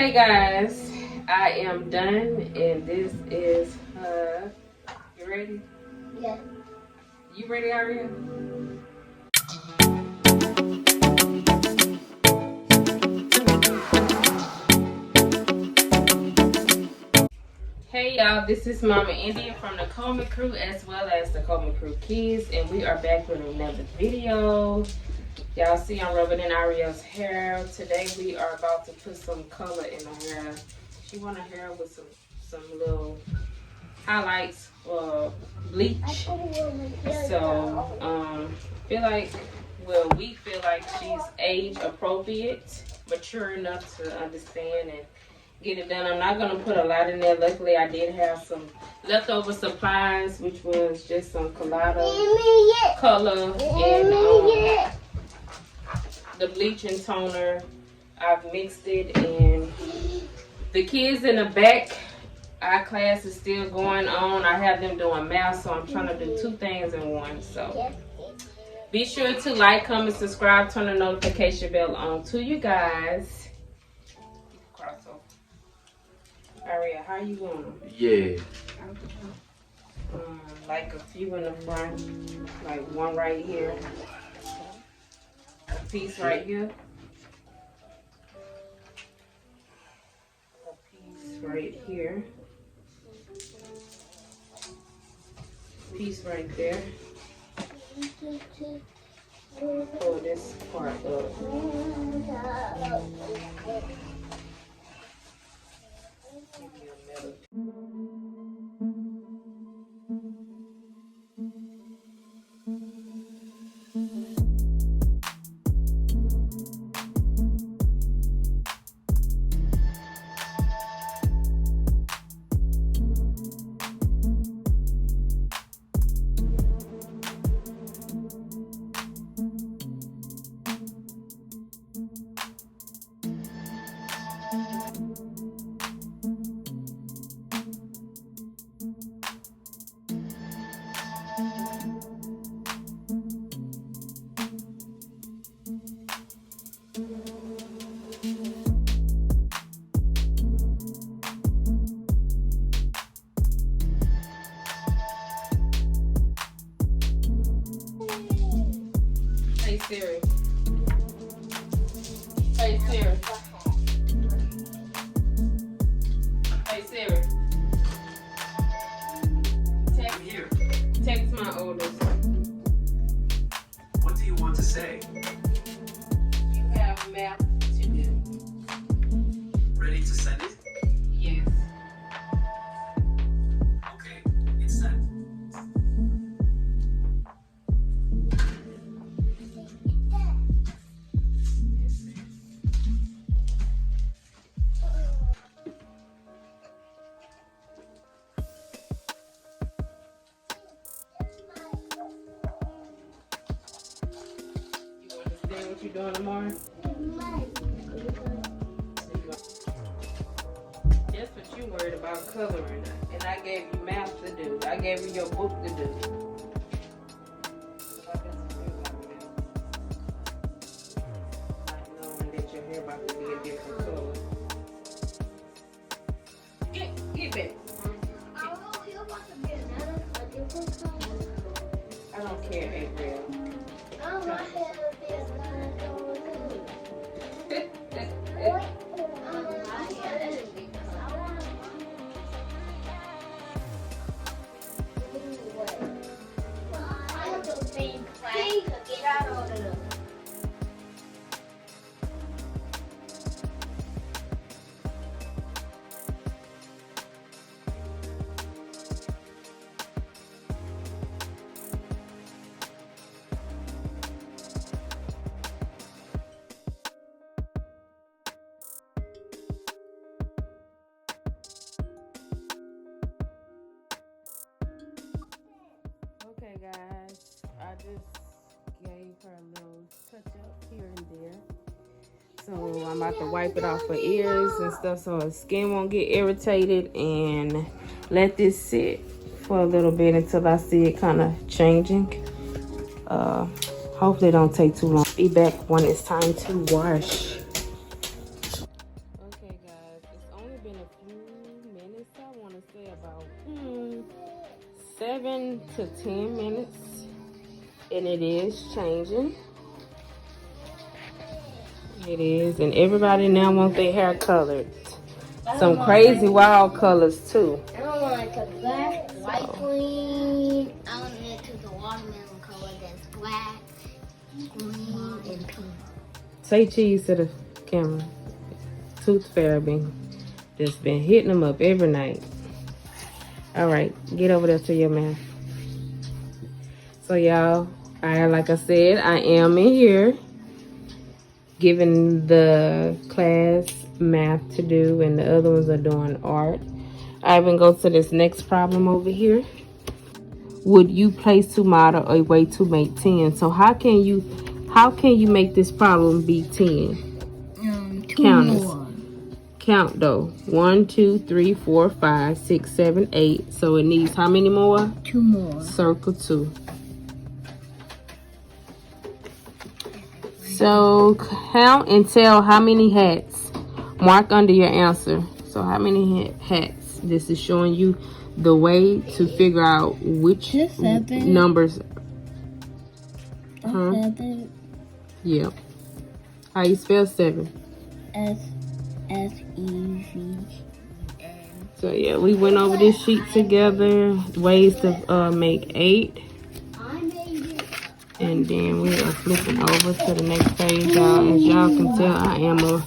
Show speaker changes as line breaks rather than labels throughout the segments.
Hey guys, I am done and this is her. You ready?
Yeah.
You ready, Aria? Hey y'all, this is Mama India from the Coleman Crew as well as the Coleman Crew Kids, and we are back with another video. Y'all see I'm rubbing in Ariel's hair. Today we are about to put some color in her hair. She want her hair with some little highlights or bleach. So we feel like she's age appropriate, mature enough to understand and get it done. I'm not gonna put a lot in there. Luckily I did have some leftover supplies, which was just some color and the bleach and toner. I've mixed it, and the kids in the back, our class is still going on. I have them doing math, so I'm trying to do two things in one. So be sure to like, comment, subscribe, turn the notification bell on to you guys. Aria, how you going?
Yeah.
Like a few in the front, like one right here, a piece right here, a piece right here, piece right there. Pull this part up. Give me a minute. Hey Siri. Hey Siri. Hey Siri. Text my oldest.
What do you want to say?
You have math to do.
Ready to send it?
Yes.
Okay, it's sent.
You understand what you're doing tomorrow? That's what you worried about, coloring. And I gave you math to do. I gave you your book to do. Not knowing that your hair about to be a different color. Get back. I don't care, April. Okay guys, I just gave her a little touch up here and there. So I'm about to wipe it off her ears and stuff so her skin won't get irritated, and let this sit for a little bit until I see it kind of changing. Hopefully it don't take too long. Be back when it's time to wash. Okay guys, It's only been a few minutes. I want to say about 7 to 10 minutes. And it is changing. It is. And everybody now wants their hair colored. Some crazy wild colors too.
I don't want it to black, white, green. I want it to the watermelon color that's black, green, and pink.
Say cheese to the camera. Tooth Fairy that's been hitting them up every night. All right, get over there to your mouth. So y'all, like I said, I am in here giving the class math to do, and the other ones are doing art. I even go to this next problem over here. Would you place to model a way to make 10? So how can you make this problem be 10?
Two
Counters.
more.
Count though. 1, 2, 3, 4, 5, 6, 7, 8. So it needs how many more?
2 more.
Circle 2. So count and tell how many hats. Mark under your answer. So how many hats? This is showing you the way to figure out which numbers. Huh?
7.
Yep. How you spell 7?
S-E-V-N.
So yeah, we went over this sheet together. Ways to make 8. And then we are flipping over to the next page, y'all. As y'all can tell, I am a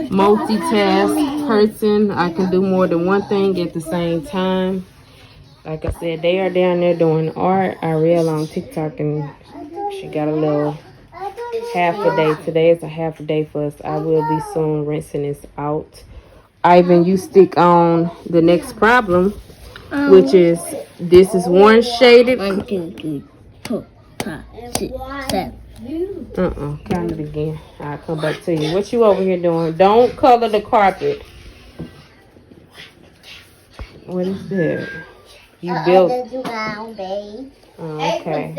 multitask person. I can do more than one thing at the same time. Like I said, they are down there doing art. Ariel on TikTok, and she got a little half a day. Today is a half a day for us. I will be soon rinsing this out. Ivan, you stick on the next problem, which is, this is one shaded.
1, 2, 3, 4, 5, 6, 7.
Count it again. I'll come back to you. What you over here doing? Don't color the carpet. What is that? You built. Oh, okay.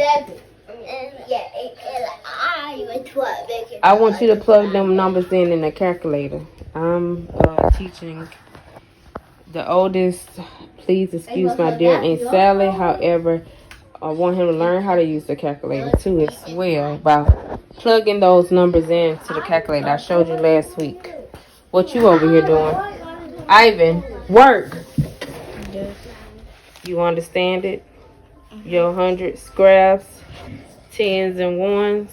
I want you to plug them numbers in the calculator. I'm teaching the oldest. Please excuse my dear Aunt Sally. However, I want him to learn how to use the calculator too as well by plugging those numbers into the calculator. I showed you last week. What you over here doing? Ivan, work. You understand it? Your 100 scraps, 10s and 1s.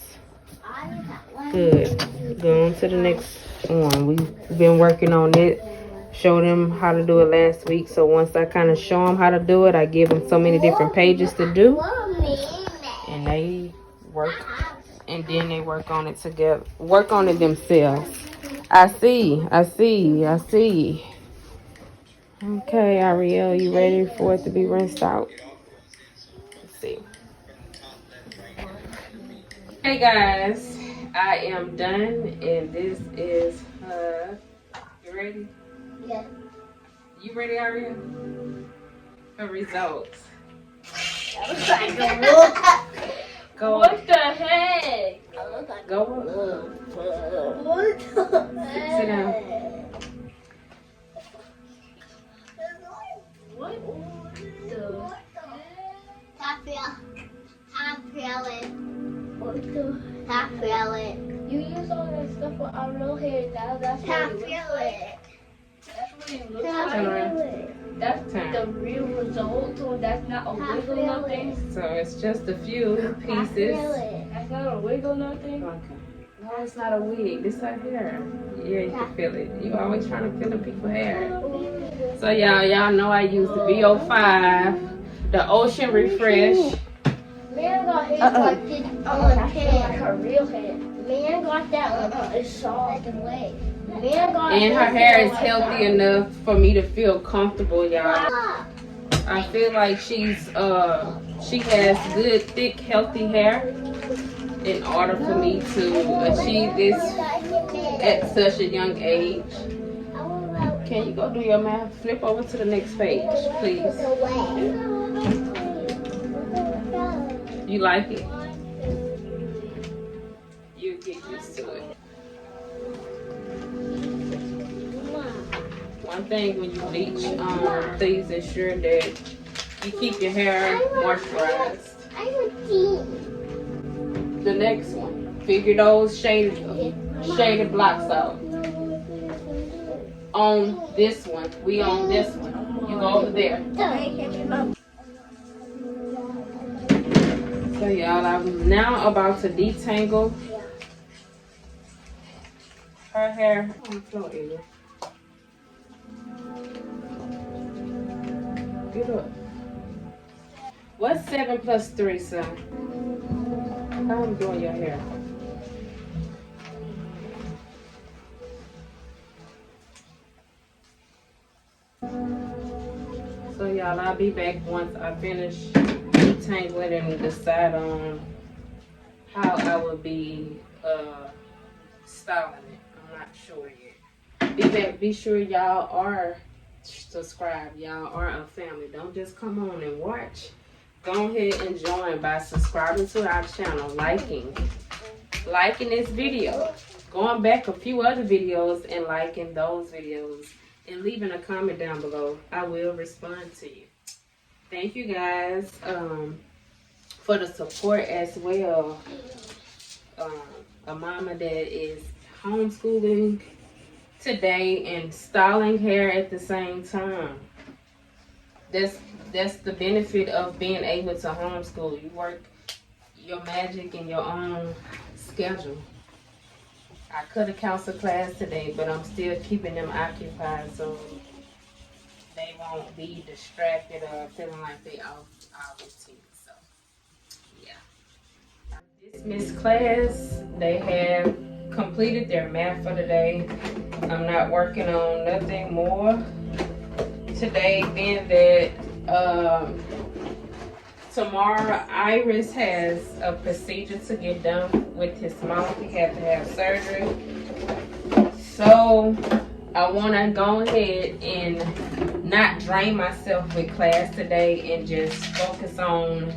Good. Go on to the next one. We've been working on it. Showed them how to do it last week. So once I kind of show them how to do it, I give them so many different pages to do. And they work. And then they work on it together. Work on it themselves. I see. Okay, Ariel, you ready for it to be rinsed out? Let's see. Hey guys, I am done, and this is you ready?
Yeah.
You ready, Ariel? Her results. Go.
What the heck?
Go.
What the heck?
Sit down.
What the heck? What the heck? You use all that stuff with our real hair. Now that's what it looks like. That's what it looks like. That's the real result. So that's not a wig or nothing.
So it's just a few pieces.
That's not a wig or nothing.
Okay. No, it's not a wig. This her hair. Yeah, you can feel it. You always trying to feel the people's hair. So y'all know I use the VO5, the Ocean Refresh.
Man got hair like this on hair. Like her real hair. Man got that one. It's soft and wet.
And her hair is healthy enough for me to feel comfortable, y'all. I feel like she has good, thick, healthy hair in order for me to achieve this at such a young age. Can you go do your math? Flip over to the next page, please. You like it? You get used to it. one thing when you bleach, please ensure that you keep your hair moisturized. The next one, figure those shaded blocks out. On this one, we on this one. You go over there. So y'all, I'm now about to detangle her hair on the floor area. Get up. What's 7 plus 3, son? How I'm doing your hair? So y'all, I'll be back once I finish detangling and decide on how I will be styling it. I'm not sure yet. Be back. Be sure y'all are subscribed. Y'all are a family. Don't just come on and watch. Go ahead and join by subscribing to our channel, liking this video, going back a few other videos and liking those videos, and leaving a comment down below. I will respond to you. Thank you guys for the support as well. A mama that is homeschooling today and styling hair at the same time. That's the benefit of being able to homeschool. You work your magic in your own schedule. I could have counseled class today, but I'm still keeping them occupied so they won't be distracted or feeling like they off our routine. So yeah. Dismissed class. They have completed their math for the day. I'm not working on nothing more today, being that tomorrow Iris has a procedure to get done with his mouth. He had to have surgery. So I want to go ahead and not drain myself with class today and just focus on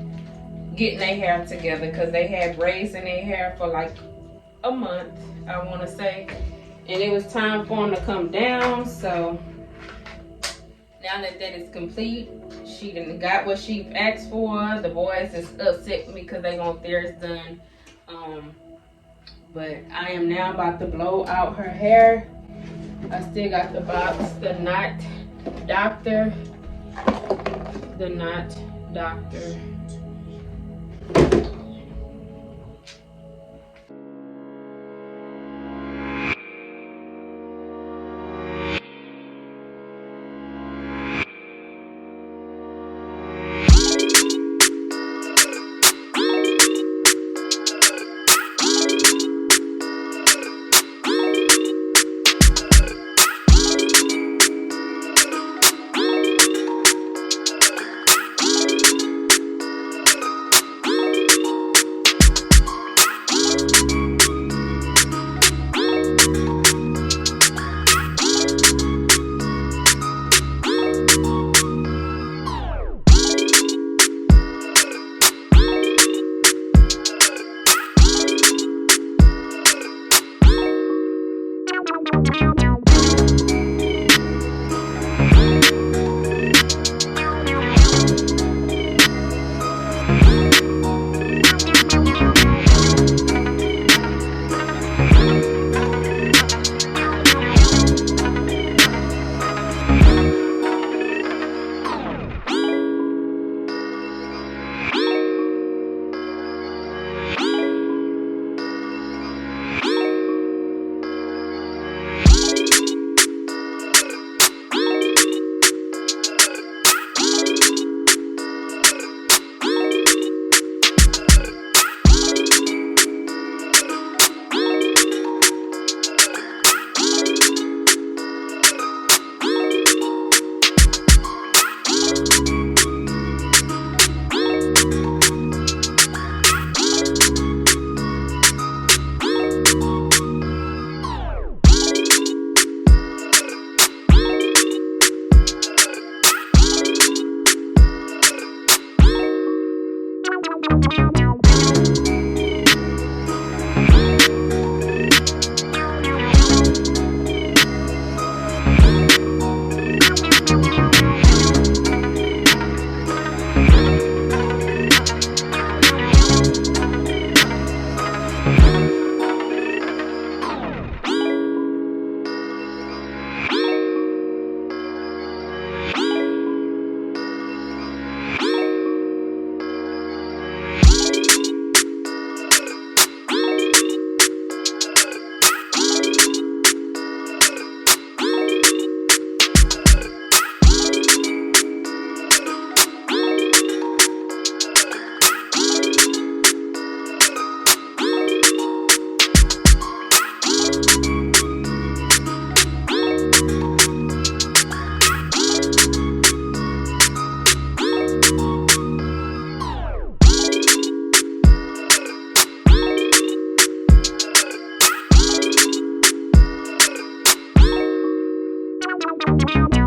getting their hair together, because they had braids in their hair for like a month, I want to say, and it was time for them to come down. So now that that is complete, she done got what she asked for. The boys is upset with me because they want theirs done. But I am now about to blow out her hair. I still got the box, the knot doctor.
Bye.